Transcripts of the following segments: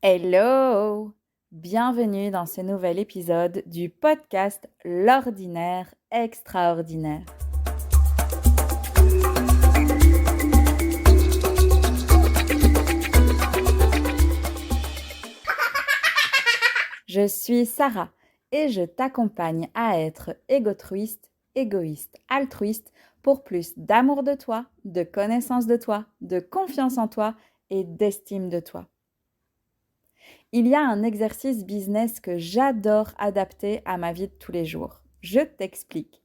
Hello! Bienvenue dans ce nouvel épisode du podcast L'ordinaire extraordinaire. Je suis Sarah et je t'accompagne à être égoïste, altruiste pour plus d'amour de toi, de connaissance de toi, de confiance en toi et d'estime de toi. Il y a un exercice business que j'adore adapter à ma vie de tous les jours. Je t'explique.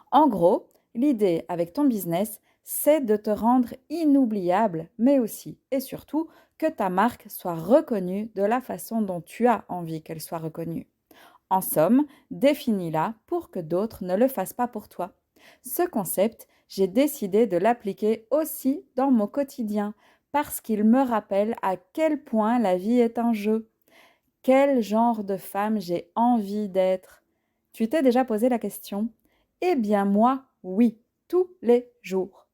En gros, l'idée avec ton business, c'est de te rendre inoubliable, mais aussi et surtout que ta marque soit reconnue de la façon dont tu as envie qu'elle soit reconnue. En somme, définis-la pour que d'autres ne le fassent pas pour toi. Ce concept, j'ai décidé de l'appliquer aussi dans mon quotidien parce qu'il me rappelle à quel point la vie est un jeu. Quel genre de femme j'ai envie d'être? Tu t'es déjà posé la question? Eh bien moi, oui, tous les jours.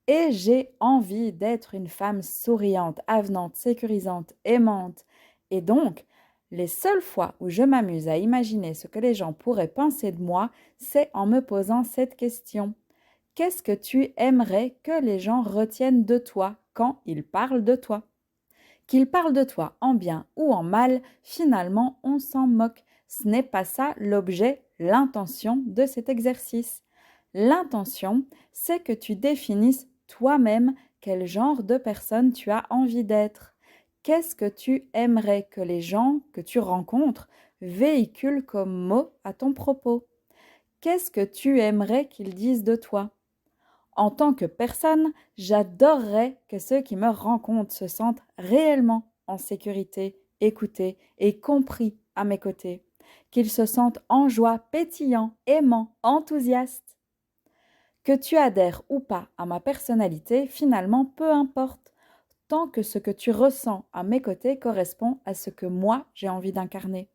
Et j'ai envie d'être une femme souriante, avenante, sécurisante, aimante. Et donc, les seules fois où je m'amuse à imaginer ce que les gens pourraient penser de moi, c'est en me posant cette question. Qu'est-ce que tu aimerais que les gens retiennent de toi quand ils parlent de toi? Qu'ils parlent de toi en bien ou en mal, finalement, on s'en moque. Ce n'est pas ça l'objet, l'intention de cet exercice. L'intention, c'est que tu définisses toi-même quel genre de personne tu as envie d'être. Qu'est-ce que tu aimerais que les gens que tu rencontres véhiculent comme mot à ton propos? Qu'est-ce que tu aimerais qu'ils disent de toi? En tant que personne, j'adorerais que ceux qui me rencontrent se sentent réellement en sécurité, écoutés et compris à mes côtés, qu'ils se sentent en joie, pétillants, aimants, enthousiastes. Que tu adhères ou pas à ma personnalité, finalement, peu importe, tant que ce que tu ressens à mes côtés correspond à ce que moi j'ai envie d'incarner.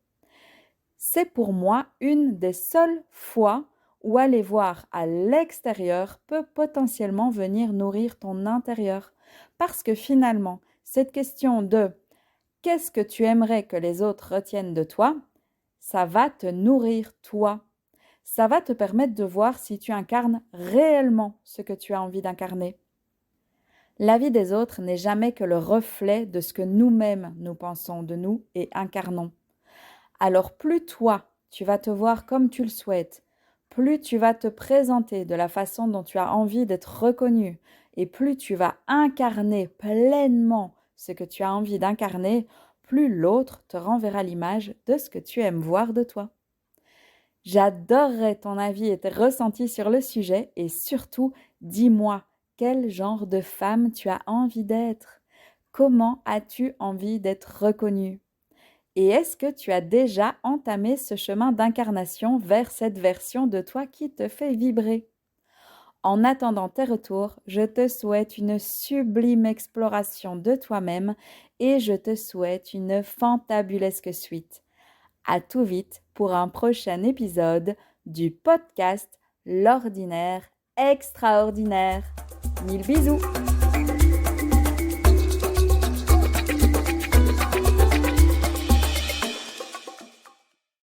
C'est pour moi une des seules fois où aller voir à l'extérieur peut potentiellement venir nourrir ton intérieur. Parce que finalement, cette question de qu'est-ce que tu aimerais que les autres retiennent de toi, ça va te nourrir toi. Ça va te permettre de voir si tu incarnes réellement ce que tu as envie d'incarner. La vie des autres n'est jamais que le reflet de ce que nous-mêmes nous pensons de nous et incarnons. Alors plus toi, tu vas te voir comme tu le souhaites, plus tu vas te présenter de la façon dont tu as envie d'être reconnu, et plus tu vas incarner pleinement ce que tu as envie d'incarner, plus l'autre te renverra l'image de ce que tu aimes voir de toi. J'adorerais ton avis et tes ressentis sur le sujet et surtout, dis-moi quel genre de femme tu as envie d'être. Comment as-tu envie d'être reconnue? Et est-ce que tu as déjà entamé ce chemin d'incarnation vers cette version de toi qui te fait vibrer? En attendant tes retours, je te souhaite une sublime exploration de toi-même et je te souhaite une fantabulesque suite. À tout vite pour un prochain épisode du podcast L'ordinaire extraordinaire. Mille bisous!